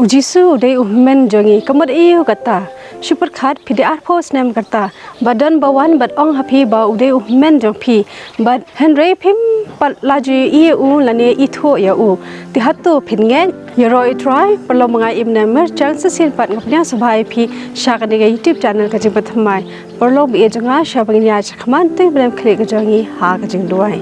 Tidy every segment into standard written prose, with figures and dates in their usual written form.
Jisu dei hymmen jongi kamad iyo kata super khat PDR post name kata badan bawan bad ong happy ba ude hymmen jong phi bad henry phim pat laji eu lane itho ya u ti hatu phinge yoroi try perlo mangai imna mer chang sin pat ngapnya sabai phi shakani ga YouTube channel ka jing pathamai perlo bi jonga shabangnya chakman te blem khle ga jongi ha ga jing duai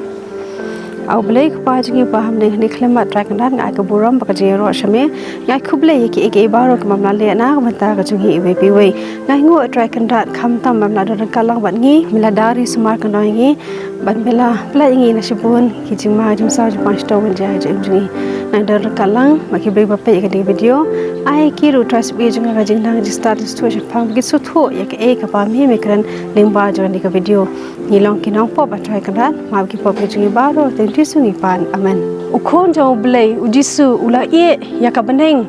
au blek pa jingi pa hamne ni khlema track nan ngai ka buram ba ka je ro shame ngai khuble ki eke baro ka mamla le na ka mata ka jungi we pi we ngai ngo track kan dat kham tam mamla do ka lang ban ngi mila dari sumar ka noi ngi ban bela pla ngi na shibun ki jingma jim sa ji panch to wan ja je jungi nai do ka lang ma ki break ba pe ka di video ai ki ru trust bi junga ka jing nang ji start situation phang ki su tho ya ka e ka pa mi me kran ling ba jo ni ka video ni long ki nong po ba try kan dat ma ki po ki jungi baro Jisu ni pan amen ukhon jo blai Jisu ula e yakabaneng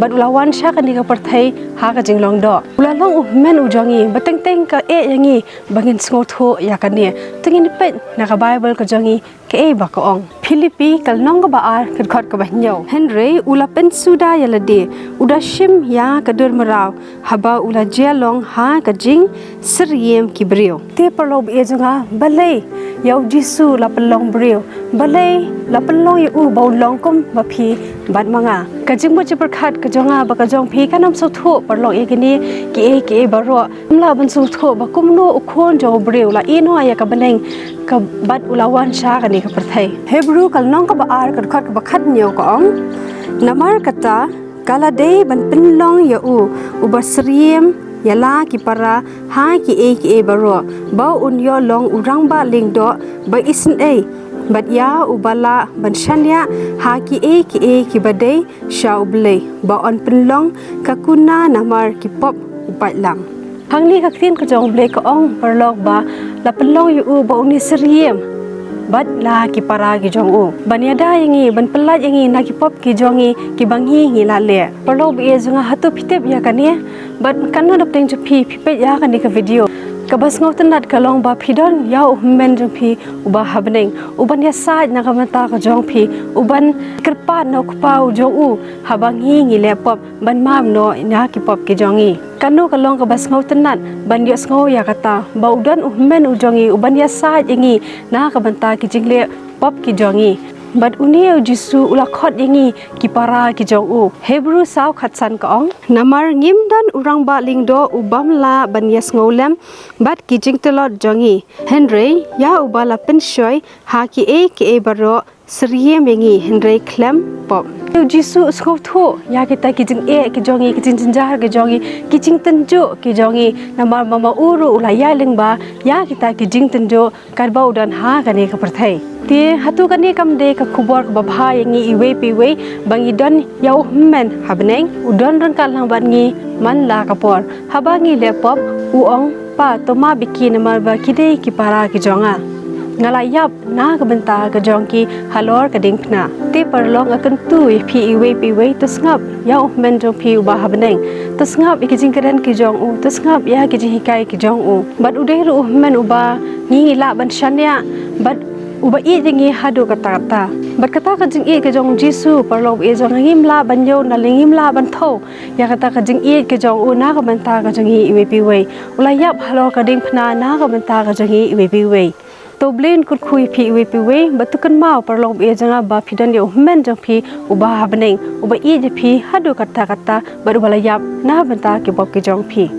bad ulawan sha kan ka parthai ha ka jinglong do ula long men ujangi bateng teng ka e yangi bangin sngo tho yakane tengin pe na ka Bible ka jangi ke e ba ka ong Philippi kal nong ka ba ar khot ka ba nyau Henry ula pen suda yalade uda shim ya ka dur maraw haba ula jelong ha ka jing siriem kibrio te parlob e janga balai yau Jisu la pelong brio balai la pelong yu u bau long kum ba phi bat manga ka jing mo chipar khat ka jonga ba ka jong phi kanam so tho parlong e gini ki e baro mla ban so tho ba kum no ukhon jo brio la e no aya ka baneng ka bat ulawan sha ka ni ka parthai Hebrew kal nong ka ba ar ka khat ka ba khat nyo ka ong namar kata kala dei ban pinlong ya u basriem yala ki para ha ki e baro ba un yo long urang ba ling do ba isin e bat ya ubala ban shanya ha ki e ki badai sha ublei ba on pinlong kakuna namar ki pop upat lang hangni kaktin ka jong blei ka ong parlok ba la pinlong yu ba uni sriem bat la ki para ki jong u banyada yangi ban pelat yangi na ki pop ki jongi ki bangi ngi la le parlo bi junga hatu pitep ya kania bat kanno dap teng phi pe ya kani ka video ka bas ngau tanat ka long ba phidon ya men jong phi uba habneng uban ya sa na ka mata ka jong phi uban kirpa no khpau jong u habangi ngi le pop ban mam no na ki pop ki jongi kanu ka long ka bas ngau tanat ban yo ngau ya kata ba udan men u jongi uban ya sa yangi na ka banta ki jingle pop ki jongi but unio Jisu ula khot yangi ki para ki jong u Hebrew saw khatsan ka ong namar ngim dan urang ba ling do ubam la ban yes ngolem but ki jing telot jongi Henry ya ubala pen shoy ha ki e baro sriem yangi Henry klem pop Jisu skau tho ya kita ki jing ki jongi ki jing jinjar ki jongi ki jing tenjo ki jongi namar mama uru ula ya ling ba ya kita ki jing tenjo karbau dan ha kane ka parthai ti hatu kani kam de ka khubor ka babha yangi iwe piwe bangi don yau men habneng udon ron kal lang ban ngi man la ka por habangi le pop u ong pa toma biki namar ba kide ki para ki jonga ngala yap na ka benta ka jong ki halor ka dingna te parlong akan tu phi iwe piwe to snap yau men jong phi ba habneng to snap ikijing karen ki jong u to snap ya ki hikai ki jong u bat ude ru men uba ngi la ban shanya bat uba i jingi hadu kata bat kata ka jing ka jong Jisu parlo e jong ngim la ban yo na lingim la ban tho ya kata ka jing ka jong u na ka banta ka jong i pi we ula yap halo ka ding phna na ka banta ka jong i pi we to blin kut khui phi we pi we batukan mau parlo e janga ba phidan yo men jong phi uba habneng uba i je phi hadu kata bat bala yap na banta ki bok ki jong phi